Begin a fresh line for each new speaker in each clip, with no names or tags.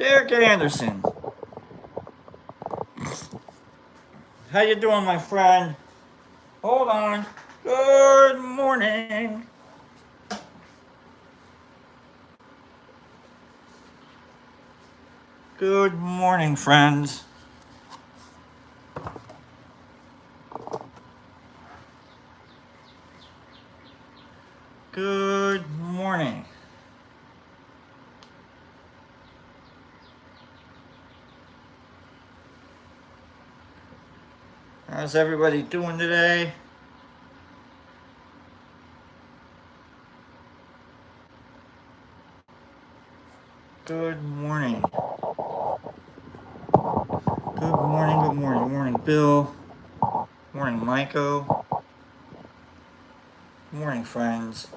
Derek Anderson. How you doing, my friend? Hold on. Good morning. Good morning, friends. Good morning. How's everybody doing today? Good morning. Good morning, good morning. Good morning, Bill. Good morning, Maiko. Good morning, friends.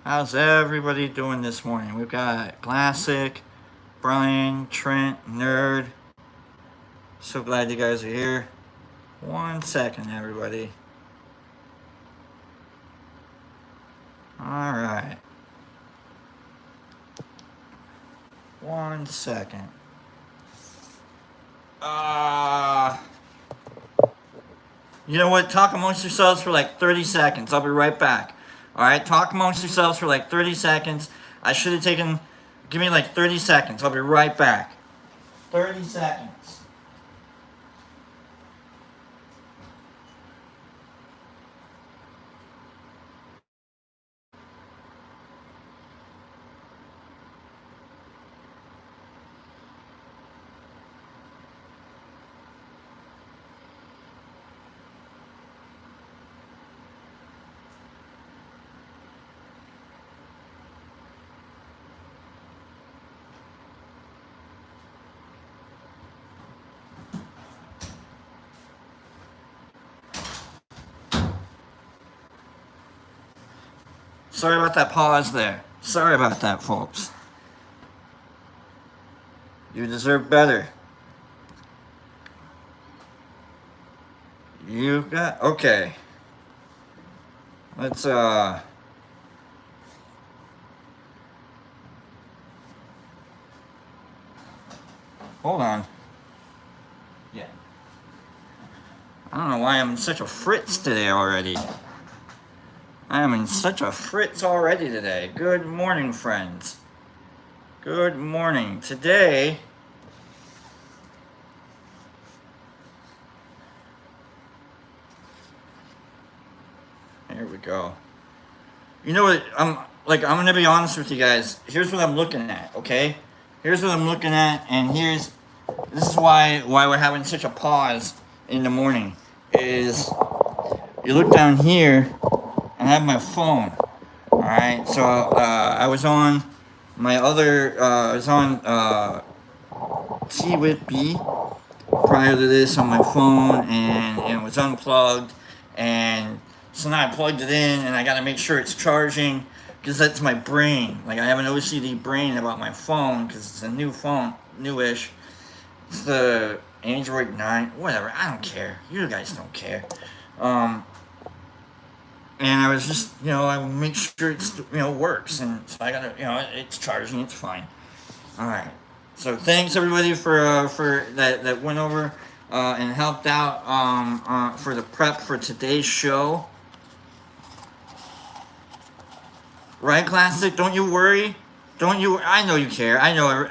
How's everybody doing this morning? We've got Classic, Brian, Trent, Nerd. So glad you guys are here. 1 second, everybody. Alright. 1 second. You know what? Talk amongst yourselves for like 30 seconds. I'll be right back. Alright? Talk amongst yourselves for like 30 seconds. I should have taken... Give me like 30 seconds. I'll be right back. 30 seconds. Sorry about that pause there. Sorry about that, folks. You deserve better. You got... Okay. Let's, Hold on. Yeah. I don't know why I'm in such a fritz today already. I am in such a fritz already today. Good morning, friends. Good morning. Today... Here we go. You know what? I'm gonna be honest with you guys. Here's what I'm looking at, okay? Here's what I'm looking at, and this is why we're having such a pause in the morning. Is you look down here, and I have my phone. All right, so I was on my other. I was on T-With-B prior to this on my phone, and it was unplugged, and so now I plugged it in, and I got to make sure it's charging, because that's my brain. Like, I have an OCD brain about my phone, because it's a new phone, newish. It's the Android 9, whatever, I don't care. You guys don't care. And I was just, I make sure it's, works, and so I got to, it's charging, it's fine. All right. So thanks everybody for that went over and helped out for the prep for today's show. Right, Classic? Don't you worry. Don't you? I know you care. I know.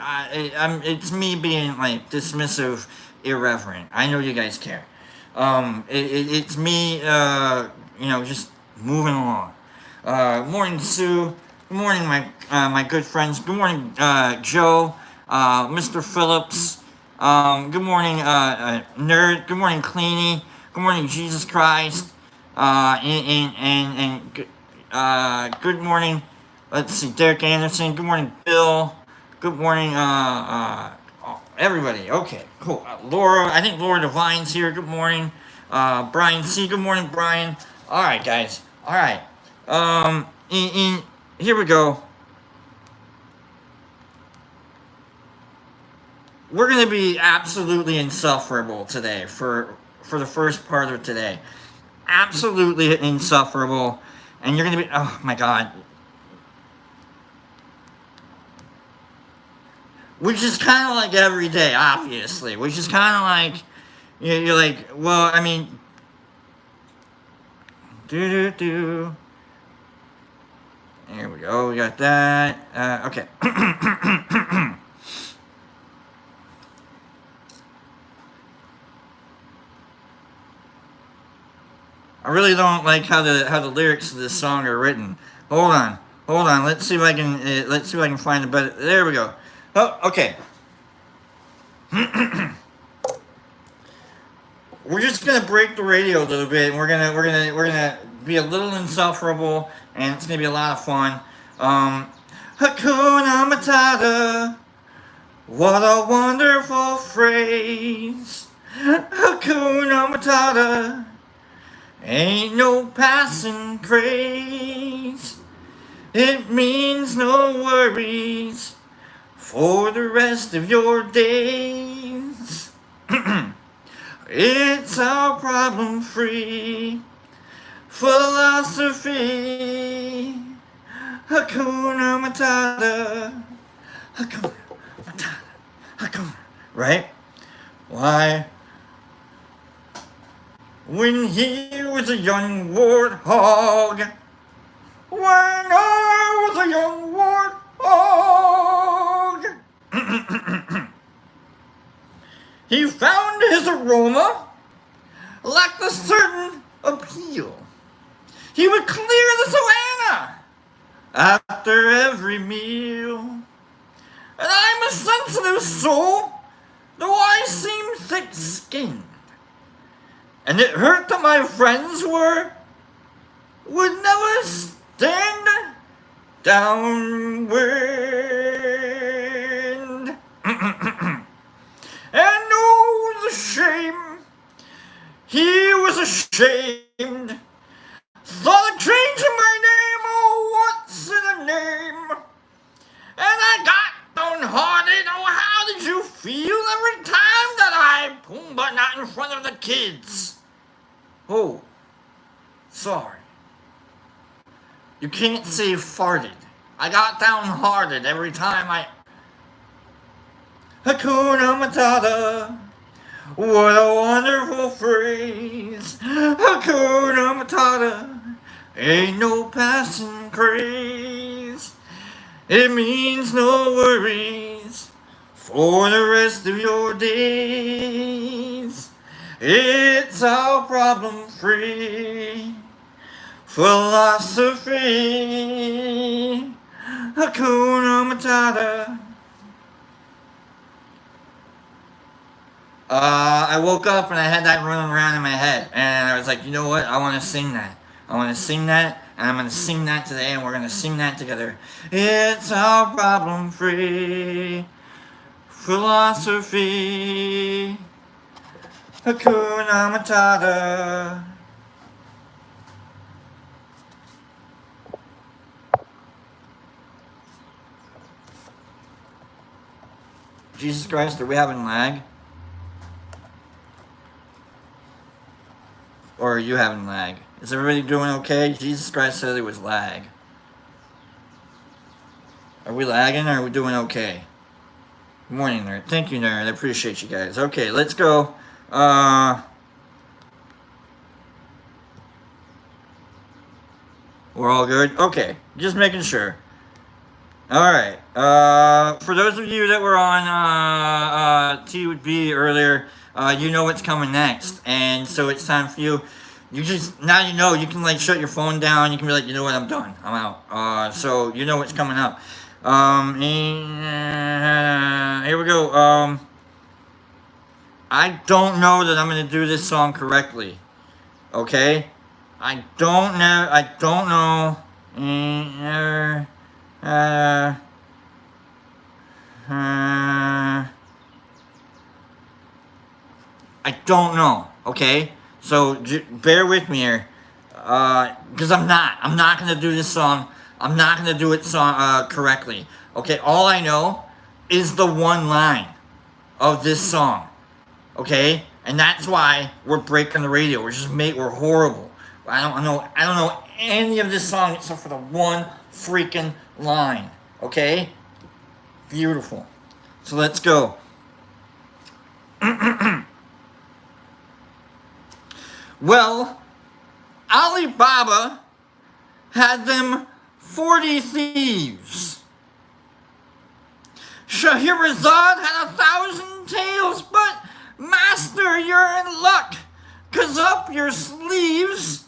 It's me being like dismissive, irreverent. I know you guys care. It's me. Just moving along. Morning, Sue. Good morning, my good friends. Good morning, Joe. Mr. Phillips. Good morning, Nerd. Good morning, Cleany. Good morning, Jesus Christ. Good morning. Let's see, Derek Anderson. Good morning, Bill. Good morning, everybody. Okay, cool. Laura, I think Laura Devine's here. Good morning. Brian C. Good morning, Brian. All right, guys. All right. Here we go. We're going to be absolutely insufferable today for the first part of today. Absolutely insufferable. And you're going to be, oh my God. which is kind of like every day, obviously, which is kind of like, you're like, well, I mean, do. There we go, we got that. Okay. I really don't like how the lyrics of this song are written. Hold on. Let's see if I can find a better. There we go. Oh, okay. We're just gonna break the radio a little bit, and we're gonna be a little insufferable, and it's gonna be a lot of fun. Hakuna Matata, what a wonderful phrase. Hakuna Matata, ain't no passing craze. It means no worries for the rest of your days. It's our problem-free philosophy. Hakuna Matata. Hakuna Matata. Hakuna. Right? Why? When he was a young warthog. When I was a young warthog. He found his aroma lacked a certain appeal. He would clear the savannah after every meal. And I'm a sensitive soul, though I seem thick-skinned. And it hurt that my friends would never stand downwind. And oh, the shame, he was ashamed. Thought of changing my name, oh, what's in a name? And I got downhearted, oh, how did you feel every time that I boom, but not in front of the kids? Oh, sorry. You can't say farted. I got downhearted every time I... Hakuna Matata, what a wonderful phrase. Hakuna Matata, ain't no passing craze. It means no worries for the rest of your days. It's all problem-free philosophy. Hakuna Matata. I woke up and I had that running around in my head, and I was like, you know what? I want to sing that. And I'm going to sing that today, and we're going to sing that together. It's all problem-free philosophy. Hakuna Matata. Jesus Christ, are we having lag? Or are you having lag? Is everybody doing okay? Jesus Christ said it was lag. Are we lagging or are we doing okay? Good morning, Nerd. Thank you, Nerd. I appreciate you guys. Okay, let's go. We're all good? Okay, just making sure. Alright, for those of you that were on T with B earlier, you know what's coming next, and so it's time for you. Now you know, you can like shut your phone down, you can be like, you know what, I'm done, I'm out. So you know what's coming up. Here we go. I don't know that I'm gonna do this song correctly. Okay? I don't know. I don't know, okay? So, bear with me here, because I'm not gonna do this song, I'm not gonna do it correctly, okay? All I know is the one line of this song, okay? And that's why we're breaking the radio, we're horrible. I don't know any of this song except for the one freaking line, okay? Beautiful. So let's go. Well, Alibaba had them 40 thieves. Scheherazade had 1,000 tales, but master, you're in luck. 'Cause up your sleeves,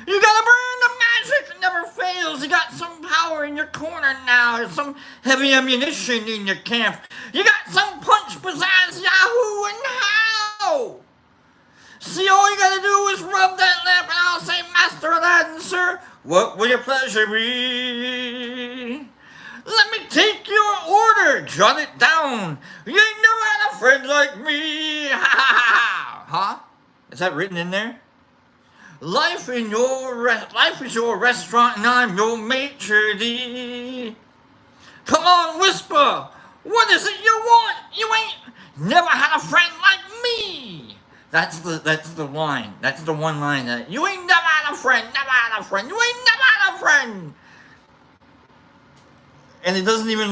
you got a brand of magic that never fails. You got some power in your corner now, some heavy ammunition in your camp. You got some punch, pizzazz, yahoo, and how. See, all you gotta do is rub that lamp and I'll say, Master Aladdin, sir, what will your pleasure be? Let me take your order, jot it down. You ain't never had a friend like me. Ha ha ha. Huh? Is that written in there? Life is your restaurant and I'm your maitre d'. Come on, whisper. What is it you want? You ain't never had a friend like me. That's the line. That's the one line that you ain't never had a friend, never had a friend. You ain't never had a friend. And it doesn't even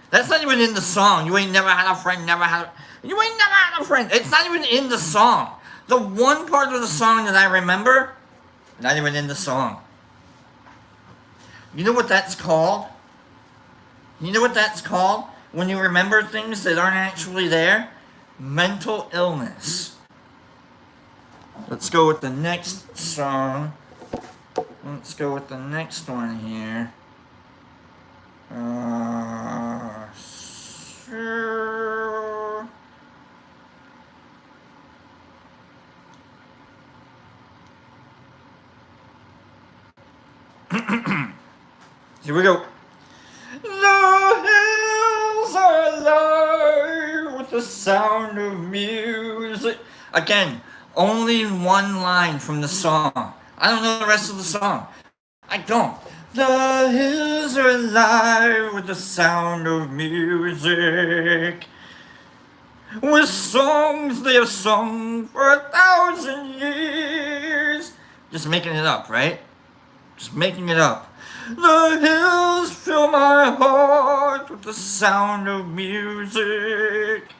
that's not even in the song. You ain't never had a friend, you ain't never had a friend. It's not even in the song. The one part of the song that I remember, not even in the song. You know what that's called? You know what that's called? When you remember things that aren't actually there? Mental illness. Let's go with the next song. Let's go with the next one here. Sure. Here we go. The hills are alive with the sound of music. Again, only one line from the song. I don't know the rest of the song. I don't. The hills are alive with the sound of music. With songs they have sung for 1,000 years. Just making it up, right? Just making it up. The hills fill my heart with the sound of music.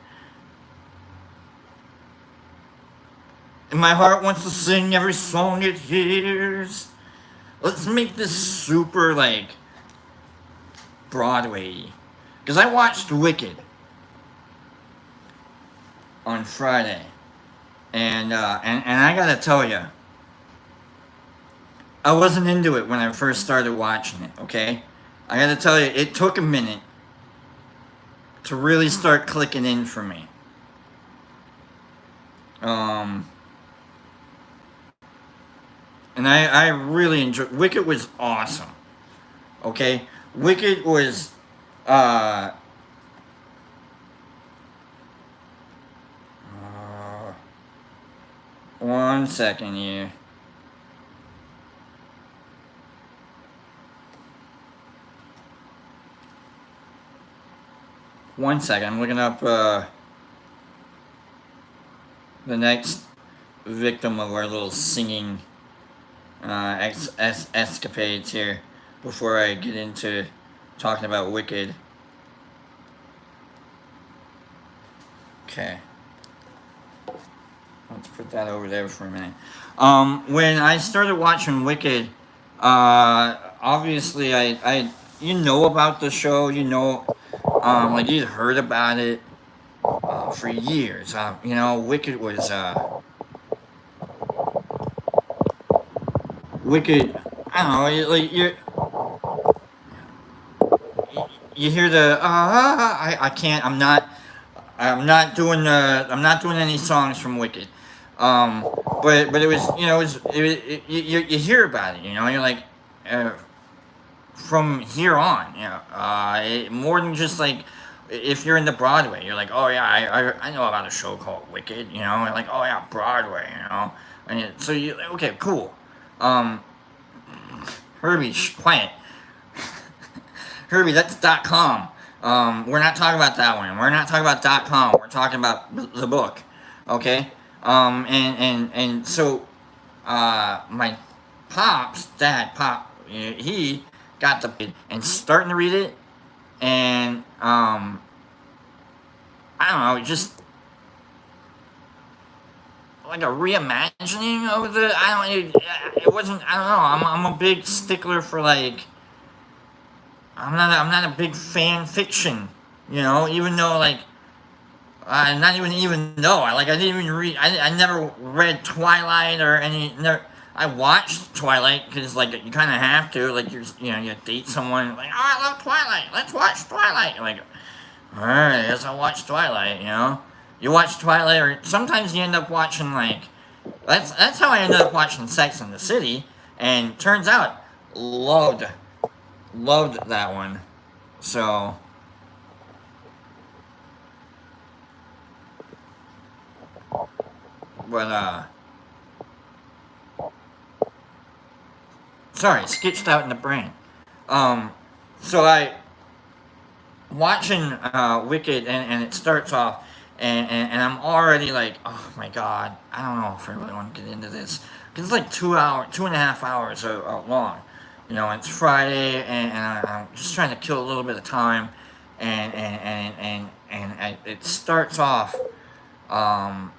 And my heart wants to sing every song it hears. Let's make this super, Broadway. Because I watched Wicked on Friday. And I gotta tell you, I wasn't into it when I first started watching it, okay? I gotta tell you, it took a minute to really start clicking in for me. And I really enjoyed. Wicked was awesome. Okay? Wicked was, one second here. One second, I'm looking up the next victim of our little singing escapades here before I get into talking about Wicked. Okay. Let's put that over there for a minute. When I started watching Wicked, obviously I you know about the show, you know, you'd heard about it for years. Wicked was Wicked. I don't know, you hear the I can't. I'm not doing any songs from Wicked. But it was, you hear about it, you're like, from here on, more than just if you're into Broadway, you're like, oh yeah, I know about a show called Wicked, you're like, oh yeah, Broadway, and so okay, cool. Herbie, quiet. Herbie, that's .com. We're not talking about that one. We're not talking about .com. We're talking about the book, okay? And so, my dad, he got the and starting to read it, and I don't know, just like a reimagining of the. I don't. It wasn't. I don't know. I'm a big stickler for like. I'm not a big fan fiction. You know, even though like. Not even though I like I didn't even read. I never read Twilight or any. Never, I watched Twilight because like you kind of have to. Like you date someone like, oh, I love Twilight. Let's watch Twilight. You're like, all right, I guess I'll watch Twilight. You watch Twilight, or sometimes you end up watching like. That's how I ended up watching Sex and the City, and turns out loved that one. So, but sorry, sketched out in the brain. Um, so I watching Wicked, and it starts off, and I'm already like, oh my god, I don't know if I really want to get into this because it's like 2.5 hours long. It's Friday, and I'm just trying to kill a little bit of time, and it starts off a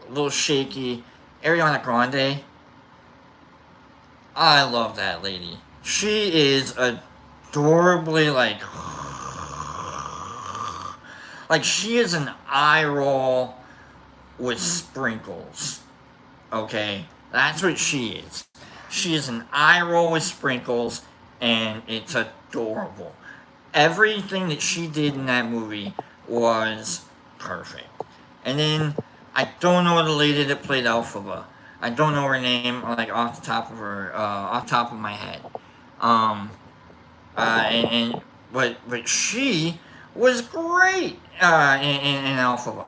little shaky. Ariana Grande, I love that lady. She is adorably like she is an eye roll with sprinkles. Okay, that's what she is. She is an eye roll with sprinkles, and it's adorable. Everything that she did in that movie was perfect. And then I don't know the lady that played Elphaba. I don't know her name like off top of my head. Um, but she was great in Elphaba.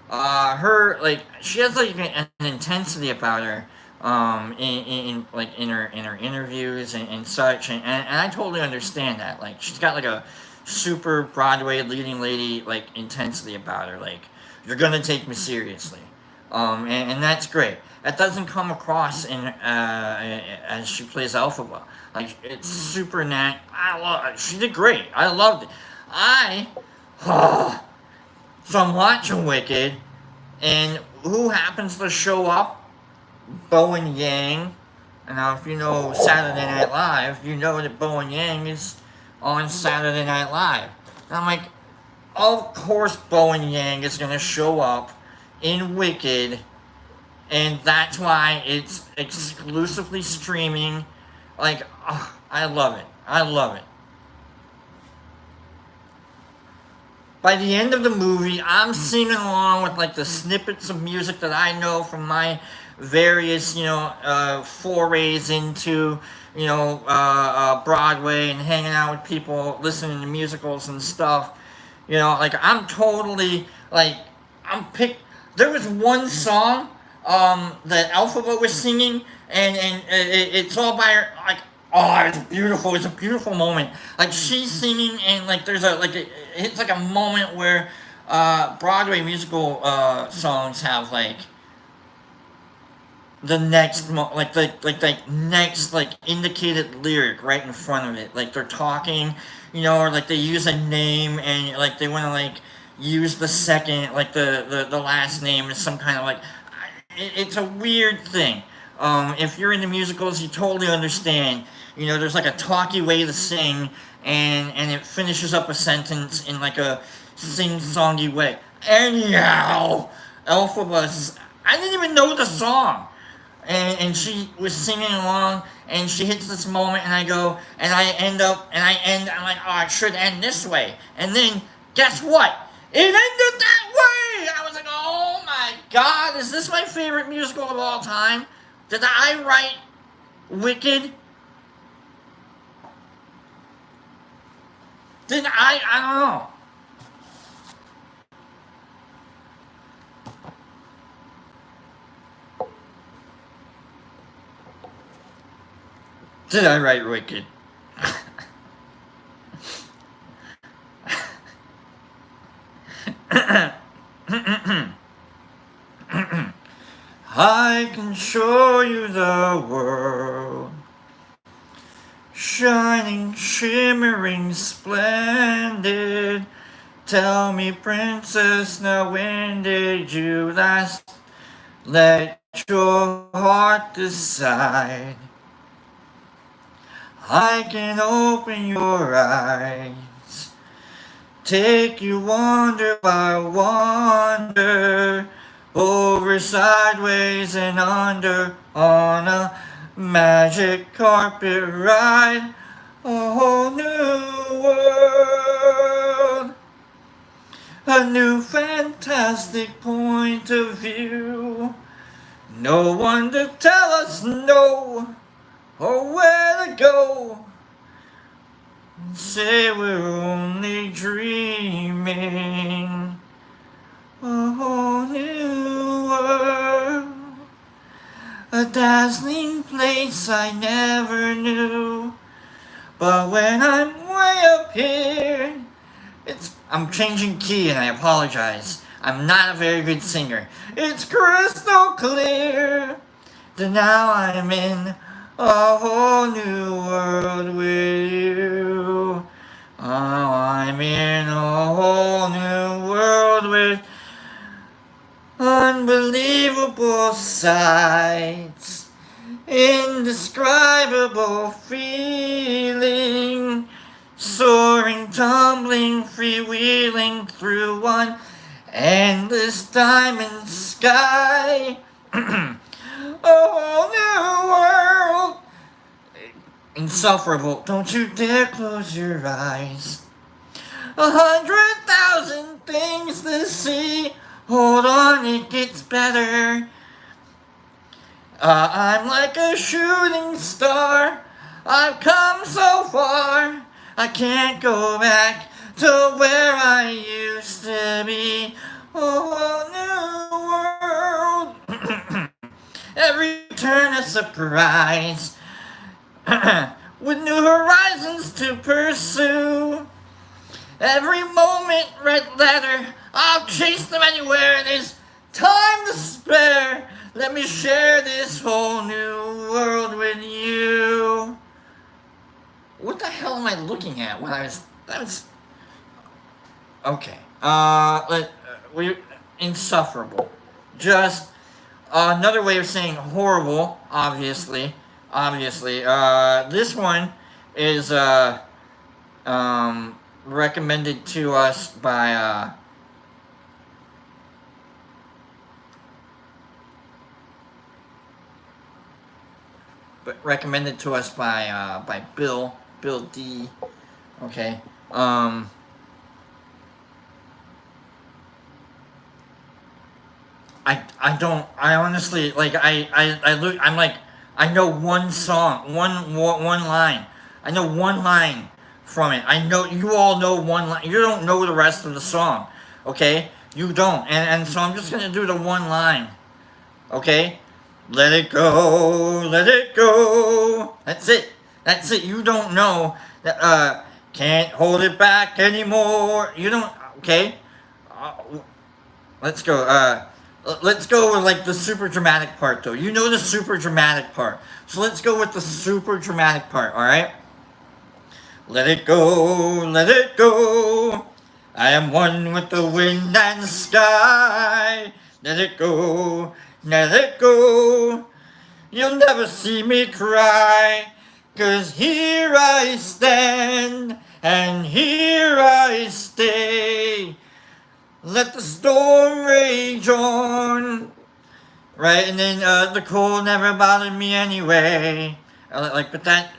Her like she has like an intensity about her in her interviews and such, and I totally understand that. Like she's got like a super Broadway leading lady like intensity about her. Like you're gonna take me seriously, and that's great. That doesn't come across in as she plays Elphaba. Like it's super nat. She did great. I loved it. I so I'm watching Wicked, and who happens to show up? Bowen Yang. And now, if you know Saturday Night Live, you know that Bowen Yang is on Saturday Night Live. And I'm like, of course Bowen Yang is going to show up in Wicked, and that's why it's exclusively streaming. Like, oh, I love it. I love it. By the end of the movie, I'm singing along with like the snippets of music that I know from my various, forays into, Broadway and hanging out with people, listening to musicals and stuff. Like I'm totally like I'm pick. There was one song that Elphaba was singing, and it's all by her. Like, oh, it's beautiful. It's a beautiful moment. Like she's singing, and like there's it's like a moment where Broadway musical songs have like the next the next like indicated lyric right in front of it. Like they're talking, or like they use a name, and like they want to like use the second like the last name as some kind of like it's a weird thing. If you're into musicals, you totally understand. There's like a talky way to sing, and it finishes up a sentence in like a sing-songy way. Anyhow, Elphaba, I didn't even know the song, and she was singing along, and she hits this moment, and I go, and I'm like, oh, it should end this way, and then guess what? It ended that way. I was like, oh my god, is this my favorite musical of all time? Did I write Wicked? Did I don't know. Did I write Wicked? I can show you the world, shining, shimmering, splendid. Tell me, princess, now when did you last let your heart decide? I can open your eyes, take you wonder by wonder, over, sideways, and under, on a magic carpet ride, a whole new world, a new fantastic point of view. No one to tell us no, or where to go. Say we're only dreaming. A whole new world, a dazzling place I never knew. But when I'm way up here, I'm changing key and I apologize. I'm not a very good singer. It's crystal clear that now I'm in a whole new world with you. Oh, I'm in a whole new world with unbelievable sights, indescribable feeling, soaring, tumbling, freewheeling through one endless diamond sky. A whole new world, insufferable. Don't you dare close your eyes. 100,000 things to see. Hold on, it gets better. I'm like a shooting star. I've come so far. I can't go back to where I used to be. A whole new world. Every turn a surprise. With new horizons to pursue. Every moment, red letter, I'll chase them anywhere. There's time to spare. Let me share this whole new world with you. What the hell am I looking at when that was, okay. Insufferable. Just another way of saying horrible, obviously. This one is, recommended to us by Bill D. Okay. I honestly, like, I look, I'm like, I know one song, one line. I know one line from it. I know, you all know one line. You don't know the rest of the song, okay? You don't. And so I'm just gonna do the one line, okay? Let it go, let it go. That's it. You don't know that, can't hold it back anymore. You don't, okay? Let's go, let's go with, like, the super dramatic part, though. You know the super dramatic part. So let's go with the super dramatic part, alright? Let it go, let it go. I am one with the wind and sky. Let it go, let it go. You'll never see me cry. 'Cause here I stand, and here I stay. Let the storm rage on. Right, and then the cold never bothered me anyway. But that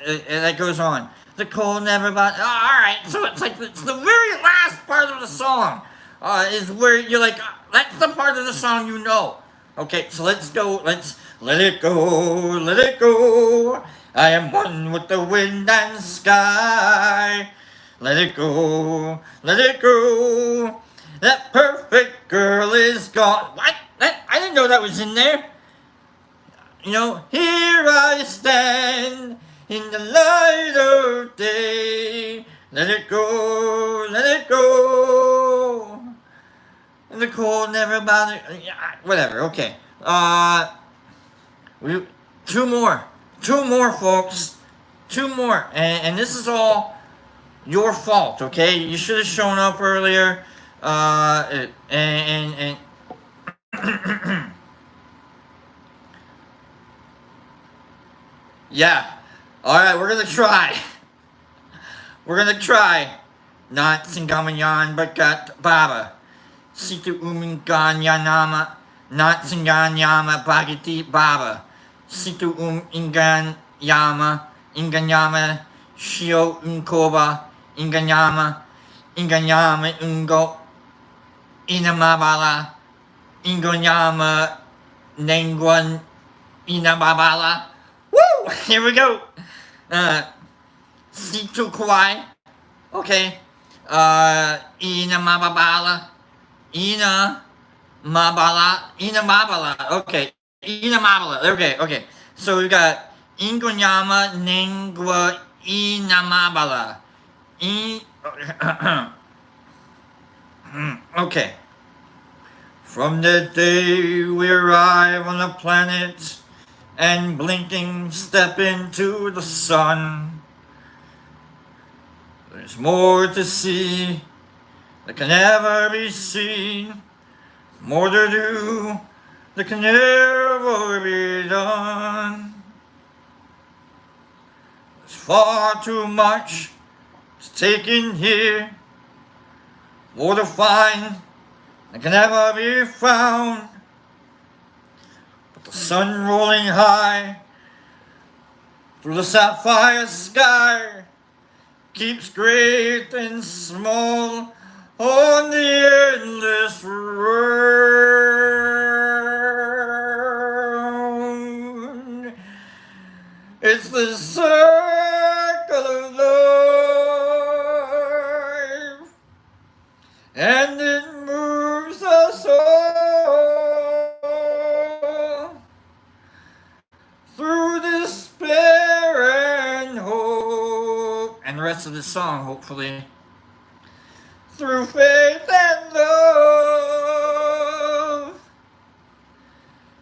goes on. The cold never bothered. Oh, all right, so it's like it's the very last part of the song. Is where you're like, that's the part of the song you know. Okay, so let's go. Let's let it go, let it go. I am one with the wind and sky. Let it go, let it go. That perfect girl is gone. What? I didn't know that was in there. You know, here I stand in the light of day. Let it go, let it go. The cold never bothered. Whatever. Okay. Two more, folks. Two more, and this is all your fault. Okay, you should have shown up earlier. And yeah. All right, we're gonna try. We're gonna try. Not Singamayan Bagat Baba. Situ Uminganyanama. Not Singanyama Bagati Baba. Situ Inganyama. Inganyama Shio Unkoba. Inganyama. Inganyama Ungo. Inamabala. Ingonyama Nengwan Inamabala. Woo! Here we go. Situ Kwai. Okay. Ina Mabala. Ina Mabala. Okay. Ina Mabala. Okay. So we got Ingonyama Nengwa Ina Mabala. Okay. From the day we arrive on the planet and blinking step into the sun, there's more to see that can never be seen, more to do that can never be done. There's far too much to take in here, more to find that can never be found. But the sun rolling high through the sapphire sky keeps great and small on the endless road. It's the circle of life, and it moves us all through despair and hope. And the rest of the song, hopefully. Through faith and love,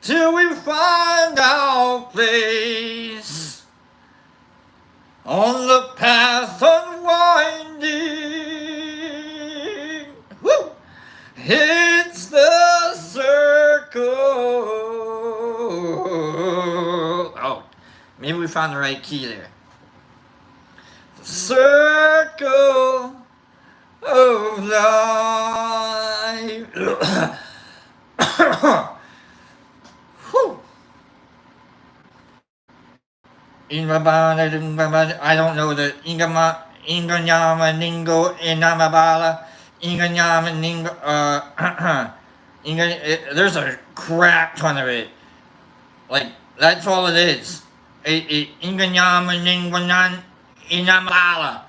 till we find our place on the path unwinding. Woo! It's the circle. Oh, maybe we found the right key there. The circle of life. I don't know the Inganyama Ningo Inamabala Inganyama Ningo there's a crap ton of it. Like, that's all it is. Inganyama Ningonan Inamabala.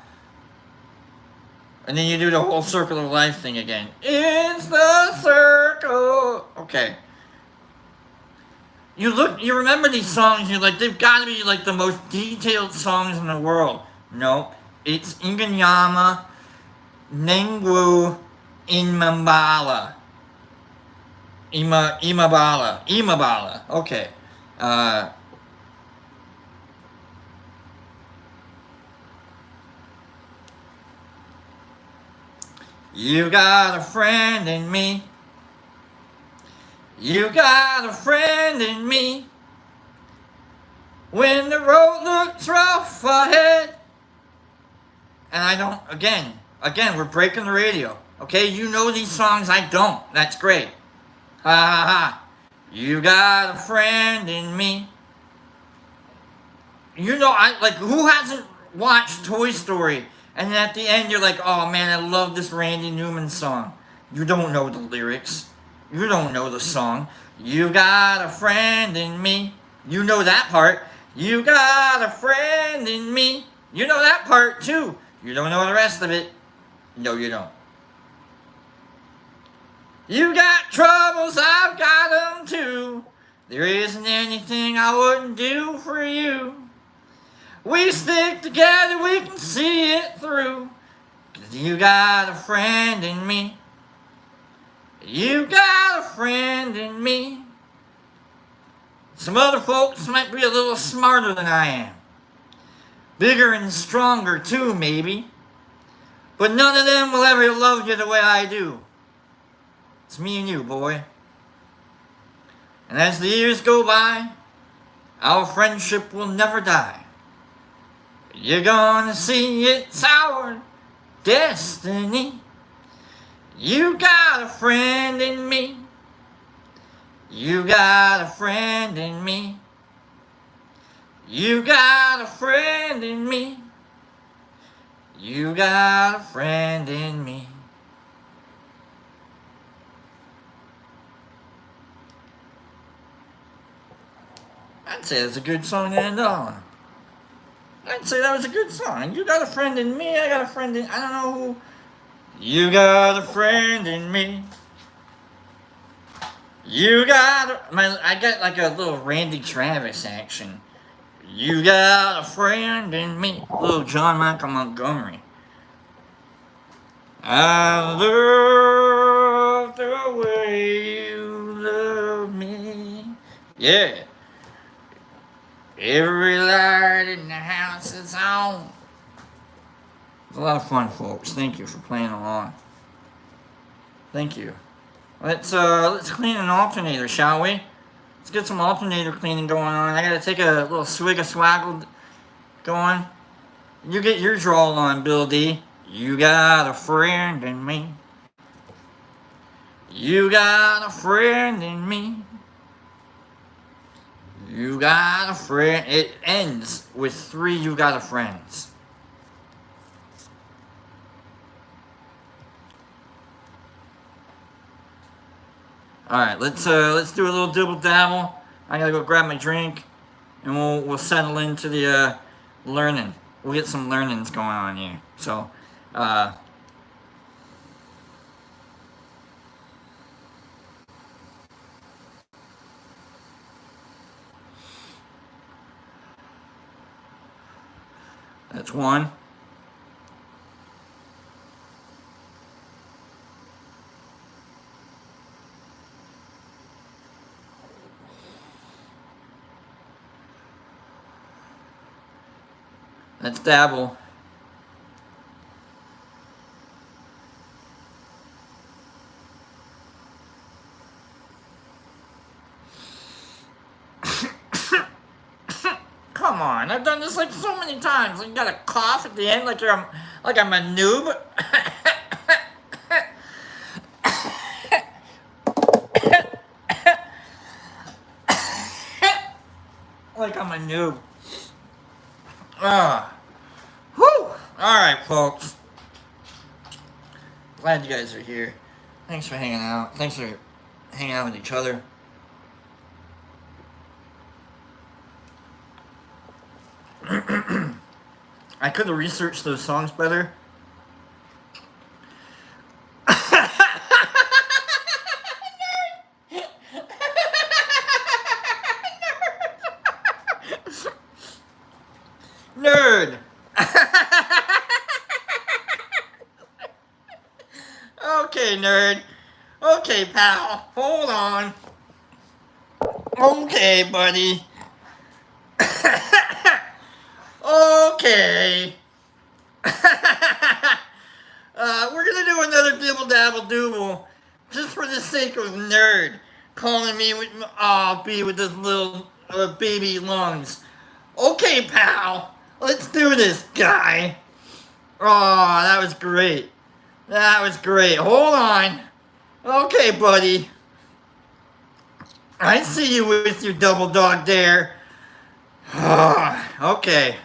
And then you do the whole circle of life thing again. It's the circle. Okay. You remember these songs, you're like, they've got to be like the most detailed songs in the world. No, it's Inganyama Nengwu Imabala. Imabala. Okay. You got a friend in me. You got a friend in me. When the road looks rough ahead. And I don't, again, we're breaking the radio. Okay, you know these songs, I don't. That's great. Ha ha ha. You got a friend in me. You know, who hasn't watched Toy Story? And then at the end, you're like, oh man, I love this Randy Newman song. You don't know the lyrics. You don't know the song. You got a friend in me. You know that part. You got a friend in me. You know that part too. You don't know the rest of it. No, you don't. You got troubles, I've got them too. There isn't anything I wouldn't do for you. We stick together, we can see it through. 'Cause you got a friend in me. You got a friend in me. Some other folks might be a little smarter than I am. Bigger and stronger too, maybe. But none of them will ever love you the way I do. It's me and you, boy. And as the years go by, our friendship will never die. You're gonna see it's our destiny. You got a friend in me. You got a friend in me. You got a friend in me. You got a friend in me. I'd say that's a good song to end on. I'd say that was a good song. You got a friend in me, I got a friend in... I don't know who... You got a friend in me. You got... I got like a little Randy Travis action. You got a friend in me. Little John Michael Montgomery. I love the way you love me. Yeah. Every light in the house is on. It's a lot of fun, folks. Thank you for playing along. Thank you. Let's clean an alternator, shall we? Let's get some alternator cleaning going on. I gotta take a little swig of swaggle going. You get your drawl on, Bill D. You got a friend in me. You got a friend in me. You got a friend. It ends with 3 you got a friends. Alright, let's do a little dibble dabble. I gotta go grab my drink and we'll settle into the learning. We'll get some learnings going on here. So that's one. Let's dabble. Come on, I've done this like so many times. You gotta cough at the end like I'm a noob. Like I'm a noob. Whew. Alright, folks. Glad you guys are here. Thanks for hanging out. Thanks for hanging out with each other. I could have researched those songs better. Nerd! Okay, nerd. Okay, pal. Hold on. Okay, buddy. Okay. We're gonna do another dibble dabble dooble, just for the sake of nerd calling me with with his little baby lungs. Okay, pal. Let's do this, guy. Oh, that was great. That was great. Hold on. Okay, buddy. I see you with your double dog dare. Okay.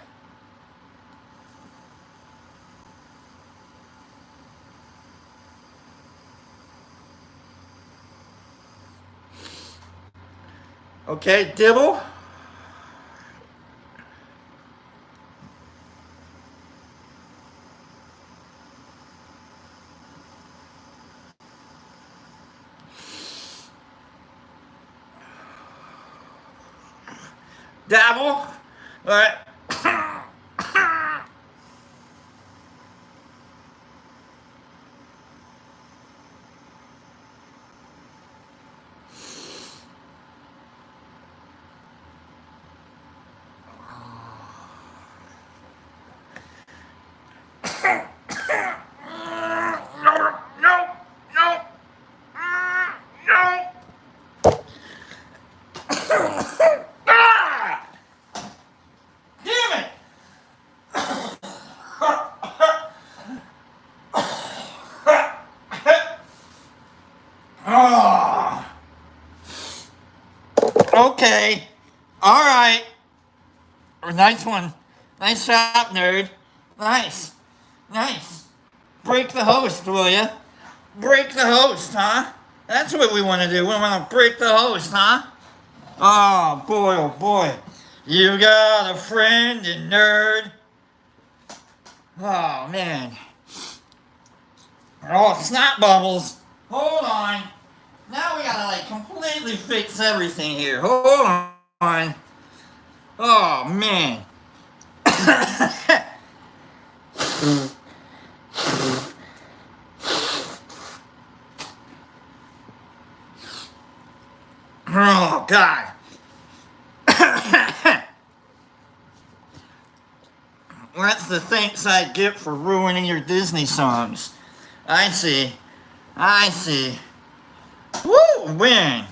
Okay, dibble. Dabble. Alright. No. Okay. All right. Nice one. Nice job, nerd. Nice. Nice. Break the host, will ya? Break the host, huh? That's what we want to do. We want to break the host, huh? Oh boy, oh boy. You got a friend, you nerd. Oh man. Oh, snot bubbles. Hold on. Now we gotta like completely fix everything here. Hold on. Oh man. Oh God. Well, that's the thanks I get for ruining your Disney songs. I see. I see. Woo, man.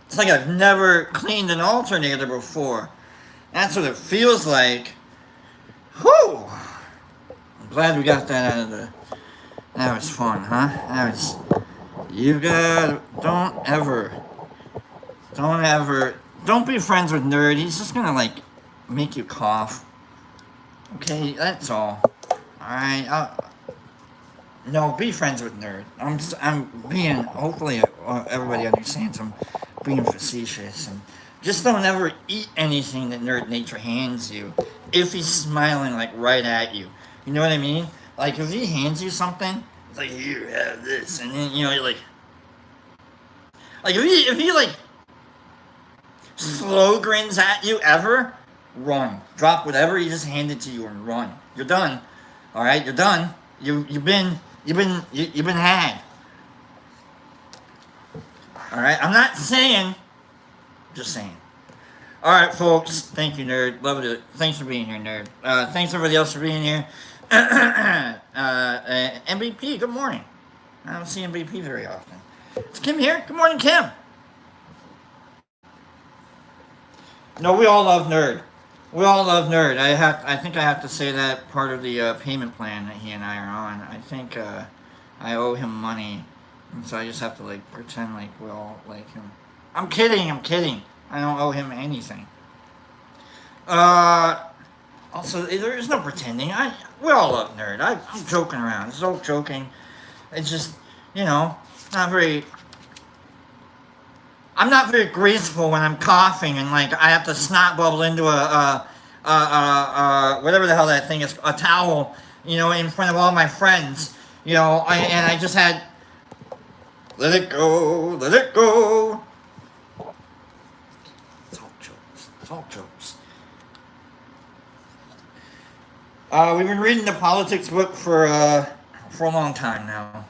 It's like I've never cleaned an alternator before. That's what it feels like. Whew. I'm glad we got that out of the... That was fun, huh? That was... You gotta... Don't be friends with Nerd. He's just gonna, like, make you cough. Okay, that's all. Alright, no, be friends with Nerd. I'm being... Hopefully everybody understands I'm being facetious. And just don't ever eat anything that Nerd Nature hands you if he's smiling, like, right at you. You know what I mean? Like, if he hands you something, it's like, here, have this. And then, you know, you're like... Like, if he like, slow grins at you ever, run. Drop whatever he just handed to you and run. You're done. Alright, you're done. You've been had. Alright, I'm not saying, just saying. Alright, folks, thank you, Nerd. Love it. Thanks for being here, Nerd. Thanks everybody else for being here. MVP, good morning. I don't see MVP very often. Is Kim here? Good morning, Kim. No, we all love Nerd. We all love Nerd. I think I have to say that part of the payment plan that he and I are on. I think I owe him money, and so I just have to like pretend like we all like him. I'm kidding. I don't owe him anything. Also, there is no pretending. We all love Nerd. I'm joking around. It's all joking. It's just, you know, I'm not very graceful when I'm coughing and like I have to snot bubble into whatever the hell that thing is, a towel, you know, in front of all my friends, you know, I just had, let it go. It's all jokes. We've been reading the politics book for a long time now.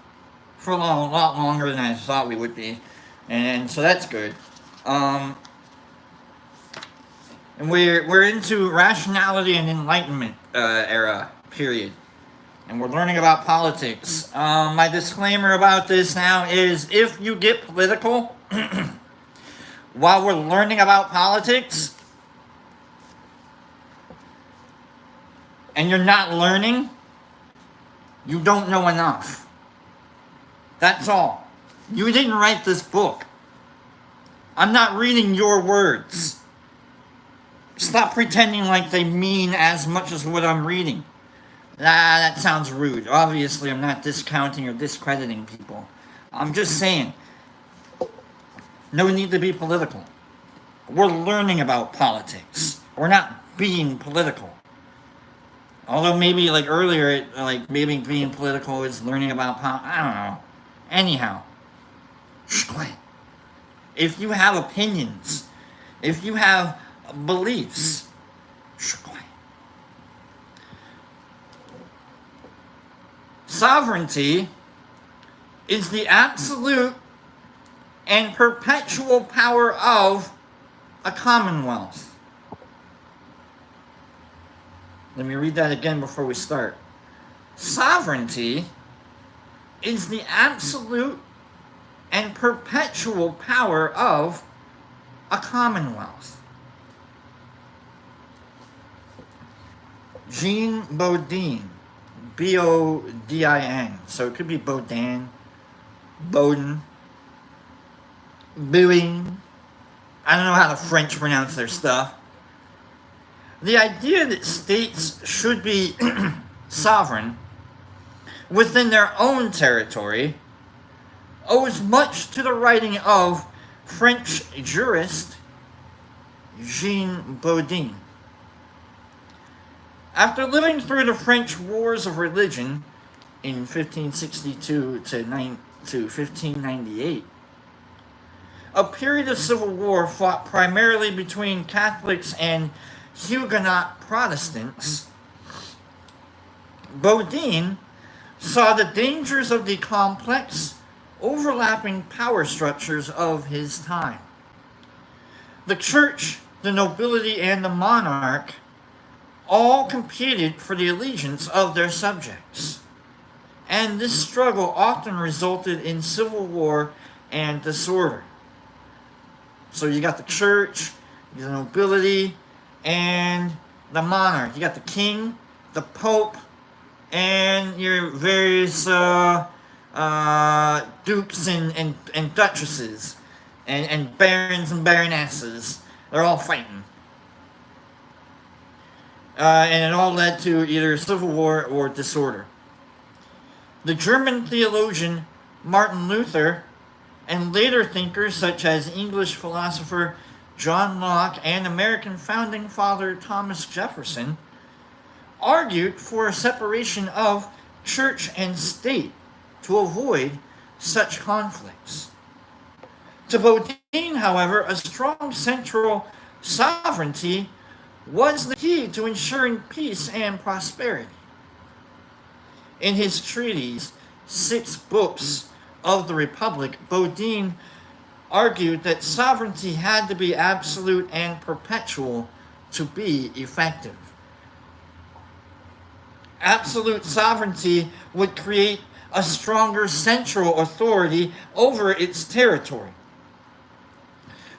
For a lot longer than I thought we would be. And so that's good. And we're into rationality and enlightenment era, period. And we're learning about politics. My disclaimer about this now is if you get political while we're learning about politics and you're not learning, you don't know enough. That's all. You didn't write this book. I'm not reading your words. Stop pretending like they mean as much as what I'm reading. That sounds rude. Obviously, I'm not discounting or discrediting people. I'm just saying, no need to be political. We're learning about politics. We're not being political. Although maybe like earlier, like maybe being political is learning about politics. I don't know. Anyhow. If you have opinions, if you have beliefs, sovereignty is the absolute and perpetual power of a commonwealth. Let me read that again before we start. Sovereignty is the absolute and perpetual power of a commonwealth. Jean Bodin, B-O-D-I-N. So it could be Bodin, Bowing, I don't know how the French pronounce their stuff. The idea that states should be sovereign within their own territory owes much to the writing of French jurist Jean Bodin. After living through the French Wars of Religion in 1562 to 1598, a period of civil war fought primarily between Catholics and Huguenot Protestants, Bodin saw the dangers of the complex, overlapping power structures of his time. The church, the nobility, and the monarch all competed for the allegiance of their subjects, and this struggle often resulted in civil war and disorder. So you got the church, the nobility, and the monarch. You got the king, the pope, and your various dukes and duchesses, and barons and baronesses. They're all fighting. And it all led to either civil war or disorder. The German theologian Martin Luther and later thinkers such as English philosopher John Locke and American founding father Thomas Jefferson argued for a separation of church and state to avoid such conflicts. To Bodin, however, a strong central sovereignty was the key to ensuring peace and prosperity. In his treatise, 6 Books of the Republic, Bodin argued that sovereignty had to be absolute and perpetual to be effective. Absolute sovereignty would create a stronger central authority over its territory.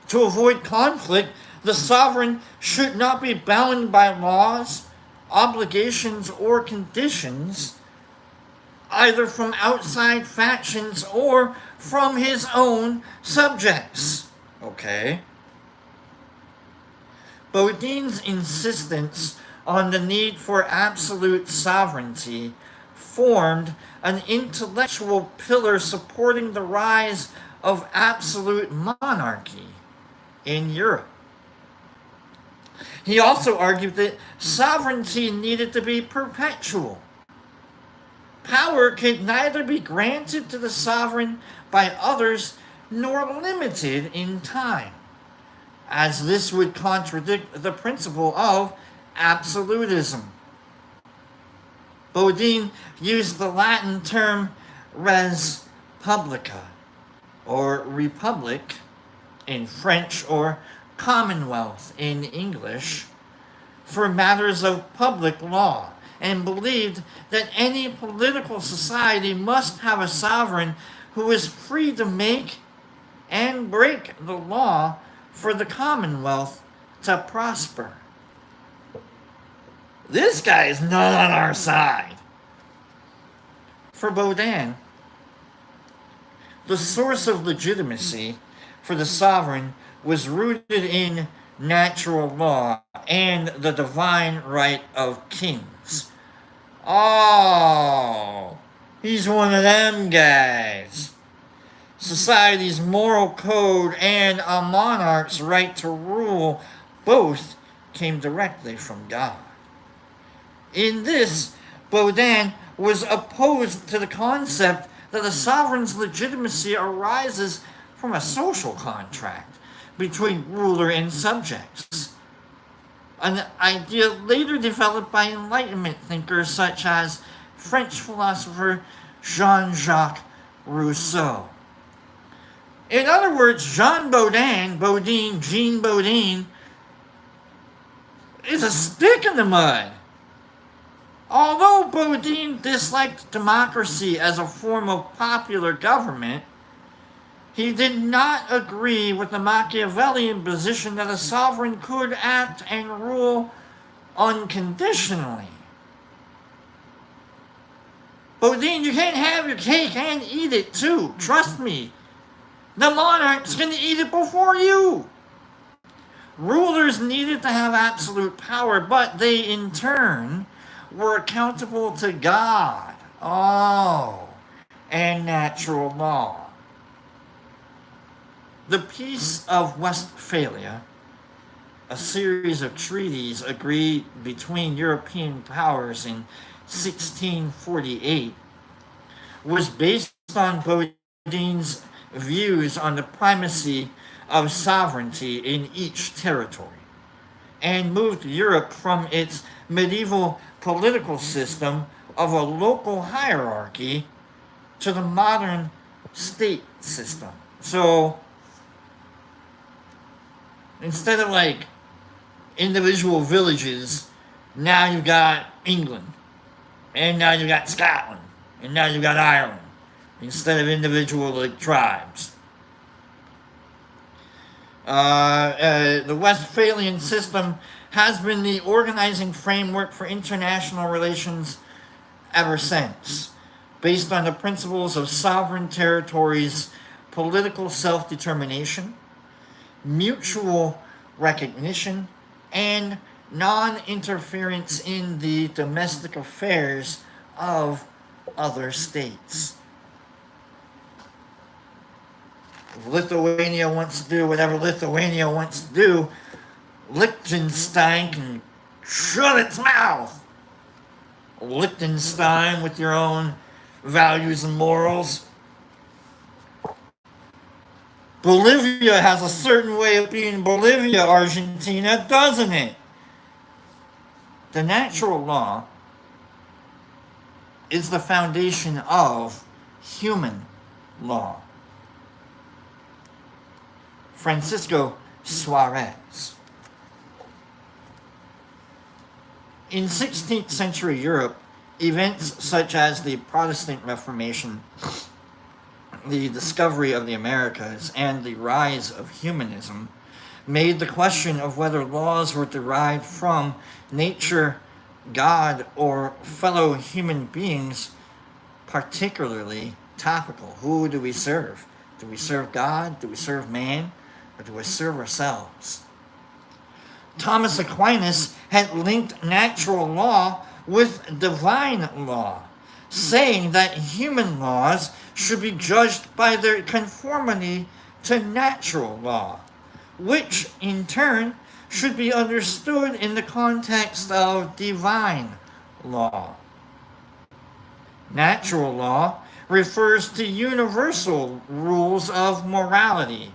To avoid conflict, the sovereign should not be bound by laws, obligations, or conditions, either from outside factions or from his own subjects. Okay? Bodin's insistence on the need for absolute sovereignty formed an intellectual pillar supporting the rise of absolute monarchy in Europe. He also argued that sovereignty needed to be perpetual. Power could neither be granted to the sovereign by others nor limited in time, as this would contradict the principle of absolutism. Bodin used the Latin term res publica, or republic in French, or commonwealth in English, for matters of public law, and believed that any political society must have a sovereign who is free to make and break the law for the commonwealth to prosper. This guy is not on our side. For Bodin, the source of legitimacy for the sovereign was rooted in natural law and the divine right of kings. Oh, he's one of them guys. Society's moral code and a monarch's right to rule both came directly from God. In this, Bodin was opposed to the concept that a sovereign's legitimacy arises from a social contract between ruler and subjects, an idea later developed by Enlightenment thinkers such as French philosopher Jean-Jacques Rousseau. In other words, Jean Bodin, is a stick in the mud. Although Bodin disliked democracy as a form of popular government, he did not agree with the Machiavellian position that a sovereign could act and rule unconditionally. Bodin, you can't have your cake and eat it too. Trust me. The monarch's going to eat it before you. Rulers needed to have absolute power, but they in turn were accountable to God. Oh, and natural law. The Peace of Westphalia, a series of treaties agreed between European powers in 1648, was based on Boudin's views on the primacy of sovereignty in each territory, and moved Europe from its medieval political system of a local hierarchy to the modern state system. So instead of like individual villages, now you've got England, and now you've got Scotland, and now you've got Ireland, instead of individual like tribes. The Westphalian system has been the organizing framework for international relations ever since, based on the principles of sovereign territories, political self-determination, mutual recognition, and non-interference in the domestic affairs of other states. If Lithuania wants to do whatever Lithuania wants to do, Liechtenstein can shut its mouth. Liechtenstein with your own values and morals. Bolivia has a certain way of being Bolivia, Argentina, doesn't it? The natural law is the foundation of human law. Francisco Suarez. In 16th century Europe, events such as the Protestant Reformation, the discovery of the Americas, and the rise of humanism made the question of whether laws were derived from nature, God, or fellow human beings particularly topical. Who do we serve? Do we serve God? Do we serve man? Or do we serve ourselves? Thomas Aquinas had linked natural law with divine law, saying that human laws should be judged by their conformity to natural law, which in turn should be understood in the context of divine law. Natural law refers to universal rules of morality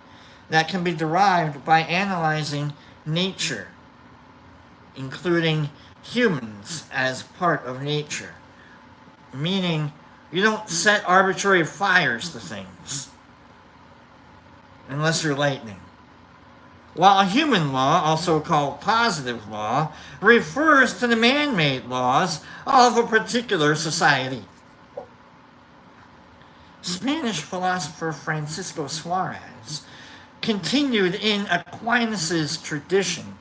that can be derived by analyzing nature, including humans as part of nature, meaning you don't set arbitrary fires to things unless you're lightning. While human law, also called positive law, refers to the man-made laws of a particular society. Spanish philosopher Francisco Suarez continued in Aquinas' tradition,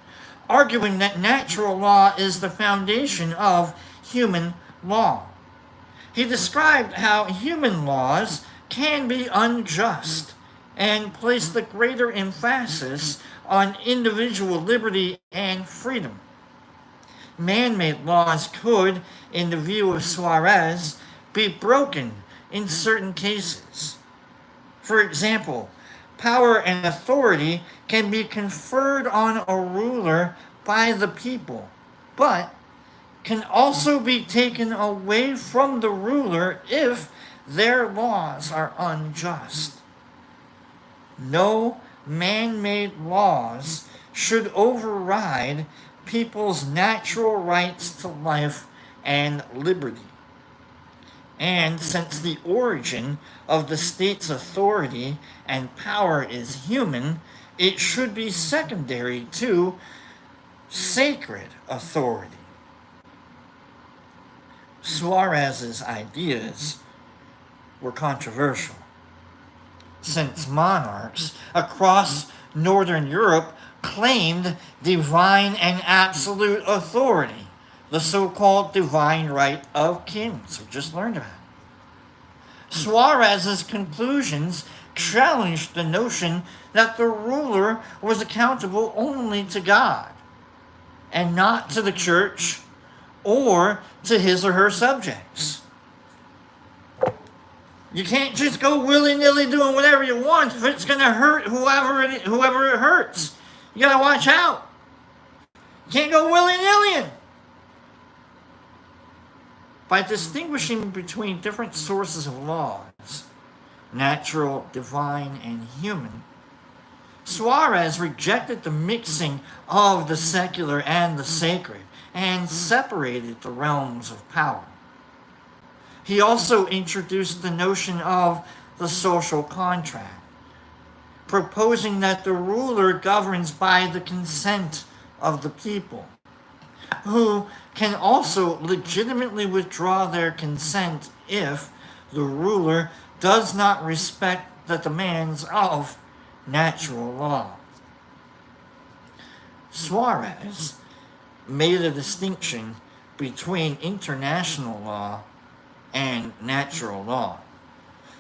arguing that natural law is the foundation of human law. He described how human laws can be unjust and placed the greater emphasis on individual liberty and freedom. Man-made laws could, in the view of Suarez, be broken in certain cases. For example, power and authority can be conferred on a ruler by the people, but can also be taken away from the ruler if their laws are unjust. No man-made laws should override people's natural rights to life and liberty. And since the origin of the state's authority and power is human, it should be secondary to sacred authority. Suarez's ideas were controversial, since monarchs across Northern Europe claimed divine and absolute authority, the so-called divine right of kings. We just learned about it. Suarez's conclusions challenged the notion that the ruler was accountable only to God and not to the church or to his or her subjects. You can't just go willy-nilly doing whatever you want if it's going to hurt whoever it hurts. You got to watch out. You can't go willy-nilly. By distinguishing between different sources of laws, natural, divine, and human, Suarez rejected the mixing of the secular and the sacred and separated the realms of power. He also introduced the notion of the social contract, proposing that the ruler governs by the consent of the people, who can also legitimately withdraw their consent if the ruler does not respect the demands of natural law. Suarez made a distinction between international law and natural law,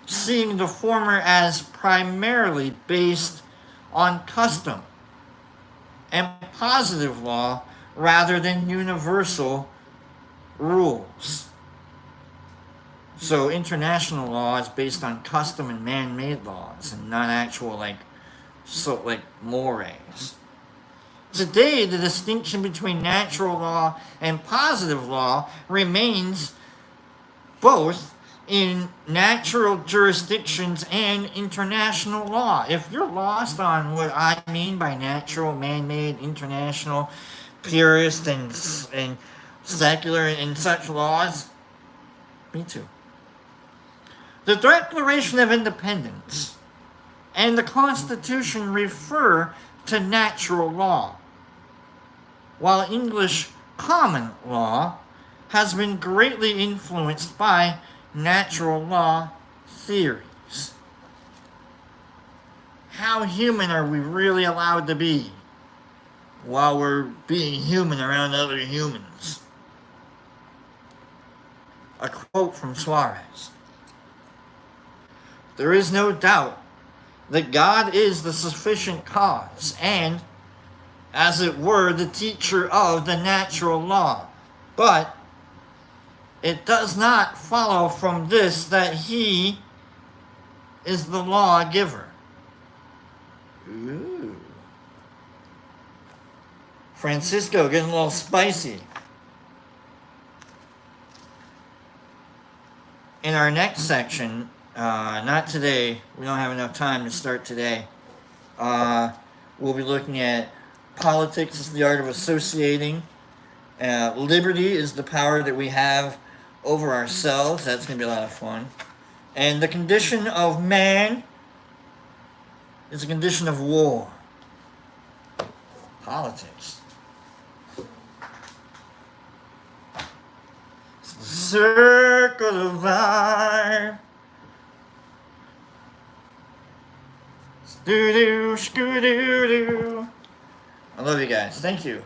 seeing the former as primarily based on custom and positive law rather than universal rules. So international law is based on custom and man-made laws and not actual like mores. Today, the distinction between natural law and positive law remains both in natural jurisdictions and international law. If you're lost on what I mean by natural, man-made, international, purist, and secular and such laws, me too. The Declaration of Independence and the Constitution refer to natural law, while English common law has been greatly influenced by natural law theories. How human are we really allowed to be while we're being human around other humans? A quote from Suarez. There is no doubt that God is the sufficient cause and, as it were, the teacher of the natural law. But it does not follow from this that he is the lawgiver. Ooh. Francisco getting a little spicy. In our next section, not today, we don't have enough time to start today. We'll be looking at politics is the art of associating. Liberty is the power that we have over ourselves. That's going to be a lot of fun. And the condition of man is a condition of war. Politics. It's the circle of life. Doo-doo, skoo-doo-doo. I love you guys. Thank you.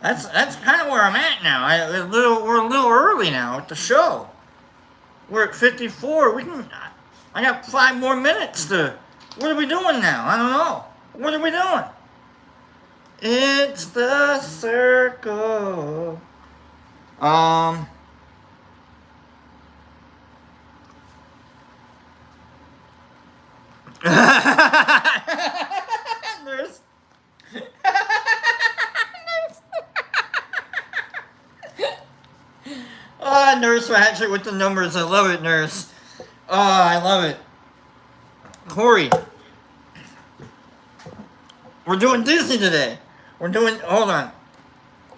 That's kind of where I'm at now. We're a little early now at the show. We're at 54. I got 5 more minutes to. What are we doing now? I don't know. What are we doing? It's the circle. Nurse. Nurse Ratchet with the numbers. I love it, Nurse. I love it. Corey. We're doing Disney today. Hold on.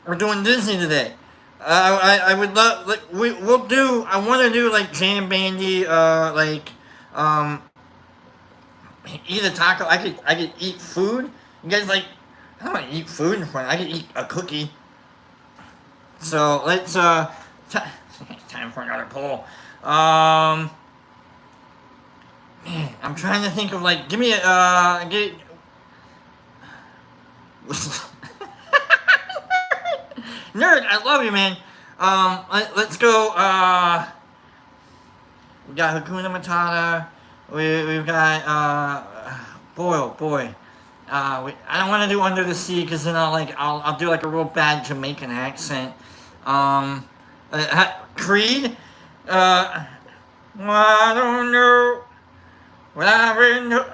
We're doing Disney today. I would love, I want to do like Jam Bandy, eat a taco. I could eat food. You guys like, I don't want to eat food in front. I could eat a cookie. So let's, time for another poll. Man, I'm trying to think of like, give me a, Nerd, I love you, man. Let's go, got Hakuna Matata. We've got boy, oh boy. I don't want to do Under the Sea because then I'll do like a real bad Jamaican accent. Creed. I don't know what I really know.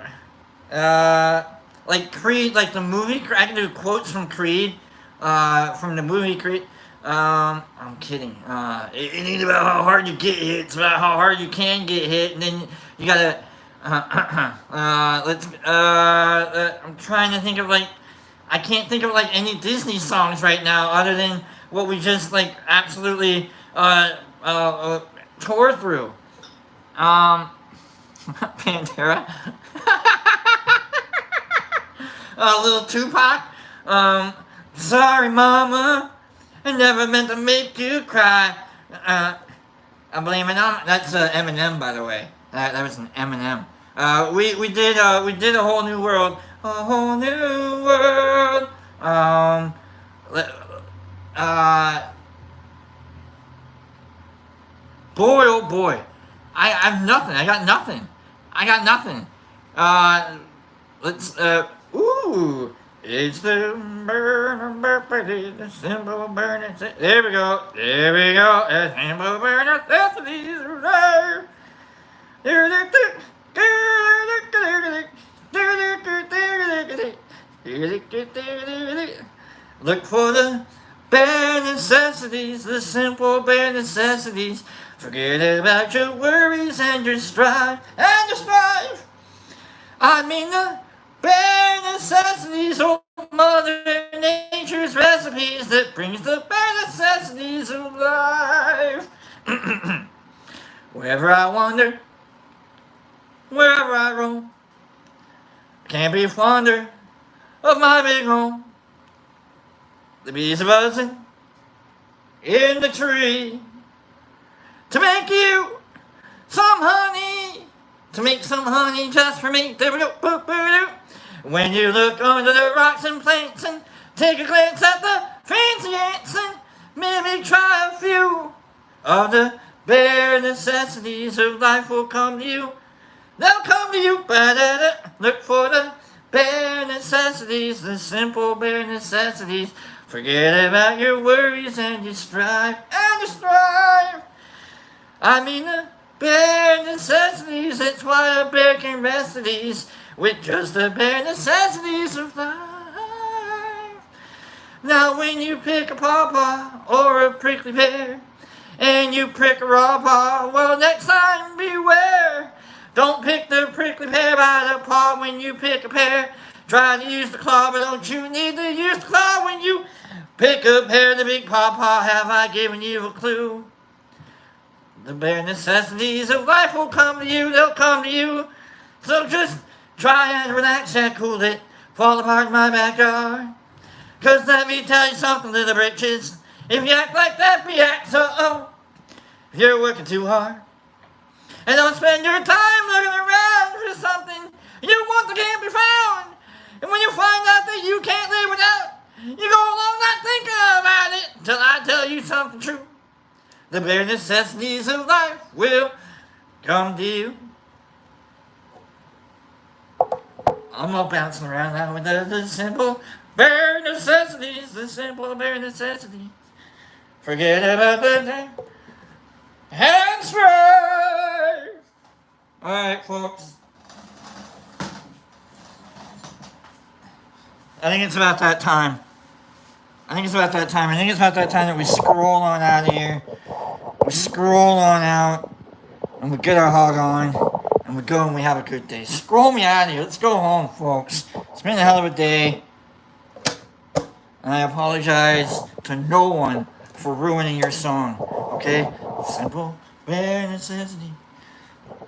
Like Creed, like the movie. I can do quotes from Creed, from the movie Creed. I'm kidding. It ain't about how hard you get hit. It's about how hard you can get hit, and then you gotta. I'm trying to think of like. I can't think of like any Disney songs right now other than what we just like absolutely tore through. Pantera. A little Tupac. Sorry, mama. I never meant to make you cry. I blame it on. That's Eminem, by the way. That was an Eminem. We did a whole new world. A whole new world. Boy, oh boy. I have nothing. I got nothing. Let's, ooh. It's the the simple burn. There we go. The simple burn necessities of life. Look for the bare necessities, the simple bare necessities. Forget about your worries and your strife, I mean the bare necessities, oh Mother Nature's recipes that brings the bare necessities of life. Wherever I wander, wherever I roam, can't be fonder of my big home. The bees are buzzing in the tree to make you some honey, to make some honey just for me. There we go. When you look under the rocks and plants and take a glance at the fancy ants and maybe try a few of the bare necessities of life will come to you. They'll come to you. Look for the bare necessities, the simple bare necessities. Forget about your worries and your strife. I mean the bare necessities. That's why a bear can rest at ease with just the bare necessities of life. Now when you pick a pawpaw or a prickly pear and you prick a raw paw, well next time beware. Don't pick the prickly pear by the paw when you pick a pear. Try to use the claw, but don't you need to use the claw when you pick a pear. The big pawpaw, have I given you a clue? The bare necessities of life will come to you, they'll come to you. So just try and relax and cool it, fall apart in my backyard. Cause let me tell you something, little britches. If you act like that, react, if you're working too hard. And don't spend your time looking around for something you want that can't be found. And when you find out that you can't live without, you go along not thinking about it till I tell you something true. The bare necessities of life will come to you. I'm all bouncing around now with the simple bare necessities, the simple bare necessities. Forget about the day and strive. Alright, folks. I think it's about that time. I think it's about that time that we scroll on out of here. We scroll on out and we get our hog on and we go and we have a good day. Scroll me out of here. Let's go home, folks. It's been a hell of a day. And I apologize to no one for ruining your song. Okay? Simple, bare necessity.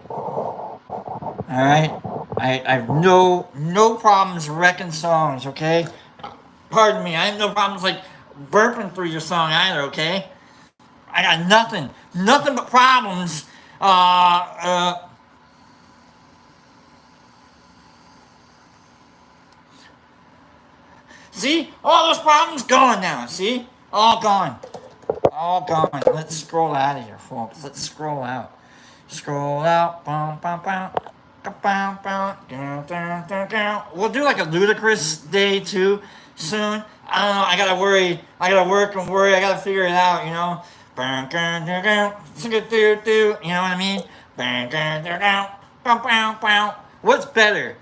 Alright? I have no problems wrecking songs, okay? Pardon me, I have no problems like burping through your song either, okay? I got nothing but problems. See? All those problems gone now, see? All gone. Let's scroll out of here, folks. Let's scroll out. Scroll out. We'll do like a ludicrous day too soon. I don't know. I gotta worry. I gotta work and worry. I gotta figure it out. You know. You know what I mean? What's better?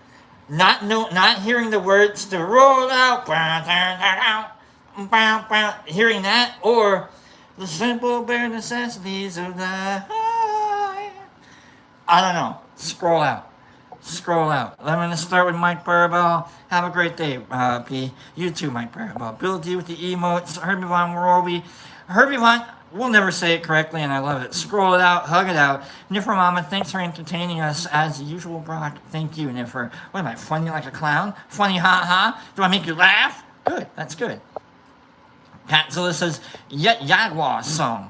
Not hearing the words to roll out. Hearing that or the simple bare necessities of life. I don't know. Scroll out. Scroll out. I'm going to start with Mike Barbell. Have a great day, P. You too, Mike Barbell. Bill D with the emotes. Herbie Von Roby. Herbie Von, we'll never say it correctly, and I love it. Scroll it out. Hug it out. Niffer Mama, thanks for entertaining us as usual, Brock. Thank you, Niffer. What am I, funny like a clown? Funny ha-ha? Do I make you laugh? Good. That's good. Catzilla says, Jaguar song.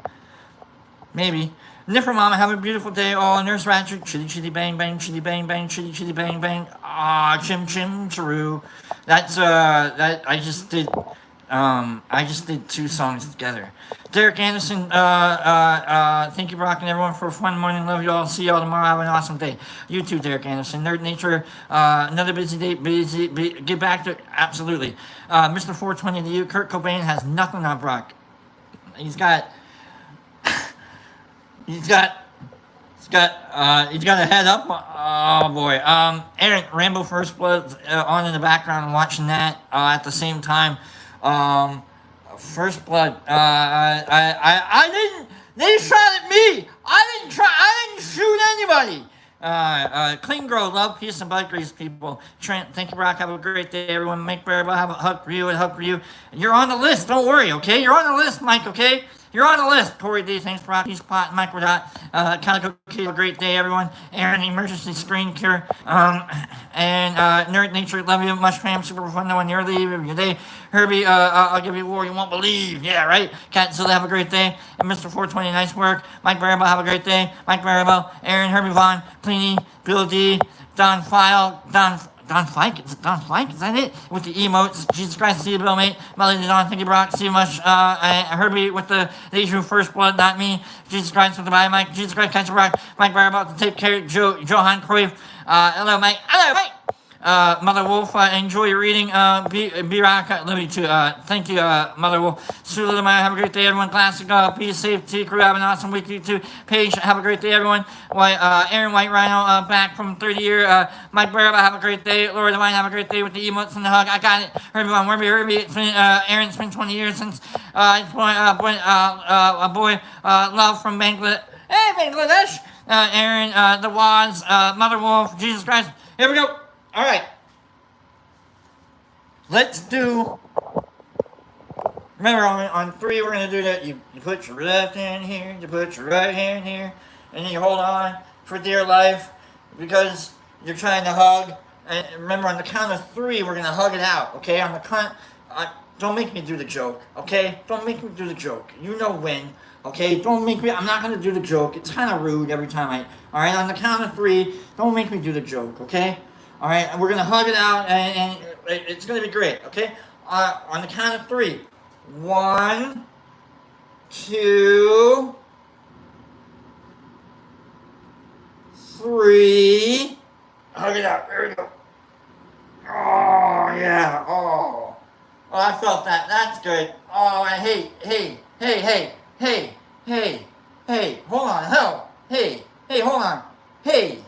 Maybe. Niffer Mama, have a beautiful day. Oh, Nurse Ratchet, chitty chitty bang bang, chitty bang bang, chitty chitty bang bang. Ah, chim chim chiroo. That's that I just did 2 songs together. Derek Anderson, thank you, Brock, and everyone, for a fun morning. Love you all. See y'all tomorrow. Have an awesome day. You too, Derek Anderson. Nerd Nature, another busy day. Get back to it. Absolutely. Mr. 420 to you. Kurt Cobain has nothing on Brock. He's got a head up. Oh boy. Aaron, Rambo First Blood on in the background, watching that at the same time. First Blood. I didn't. They shot at me. I didn't shoot anybody. Clean Grow, love, peace, and bike grease, people. Trent, thank you, Brock. Have a great day, everyone. Mike Barabah, have a hug for you and hug for you. You're on the list. Don't worry, okay? You're on the list, Mike, okay? You're on the list. Corey D, thanks, Brock. Peace, Pot, Mike Rodot. Calico Kid, a great day, everyone. Aaron, emergency screen cure. And Nerd Nature, love you. Much fam, super fun though on your leave of your day. Herbie, I'll give you a war you won't believe. Yeah, right? Catzilla, have a great day. And Mr. 420, nice work. Mike Barabah, have a great day. Mike Barabah, Aaron, Herbie Vaughn, Pliny, Bill D, Don Flake, is that it? With the emotes. Jesus Christ, see you, Bill, mate. Melody Don, thank you, Brock. See you much. Herbie with the Deja First Blood, not me. Jesus Christ with the bye, Mike. Jesus Christ, catch a Brock. Mike Barabah to take care. Johan Cruyff. Hello, Mike. Hello, Mike. Mother Wolf, enjoy your reading. B-Rock, love you too. Thank you, Mother Wolf. Sue Little have a great day, everyone. Classic, peace, safety, crew, have an awesome week, you too. Paige, have a great day, everyone. Aaron White Rhino, back from 30 year. Mike Barabah, have a great day. Laura Devine, have a great day with the emotes and the hug. I got it. Herbie, it's been, Aaron, it's been 20 years since, a boy, love from Bangladesh. Hey, Bangladesh! Aaron, the Waz, Mother Wolf, Jesus Christ. Here we go. All right, let's do, remember on 3 we're going to do that. You put your left hand here, you put your right hand here, and then you hold on for dear life because you're trying to hug. And remember, on the count of 3, we're going to hug it out, okay? On the count, don't make me do the joke, okay? Don't make me do the joke. You know when, okay? Don't make me, I'm not going to do the joke. It's kind of rude every time all right? On the count of 3, don't make me do the joke, okay? All right, we're going to hug it out, and it's going to be great, okay? On the count of 3. 1, 2, 3. Hug it out. There we go. Oh, yeah. Oh, I felt that. That's good. Oh, hey. Hold on. Hell. Hey, hold on. Hey,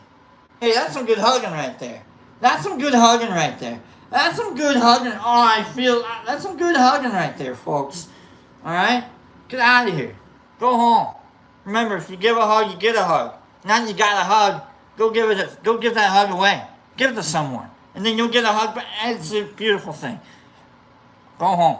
that's some good hugging right there. That's some good hugging right there. That's some good hugging. Oh, I feel, that's some good hugging right there, folks. All right? Get out of here. Go home. Remember, if you give a hug, you get a hug. Now that you got a hug, go give that hug away. Give it to someone. And then you'll get a hug back. It's a beautiful thing. Go home.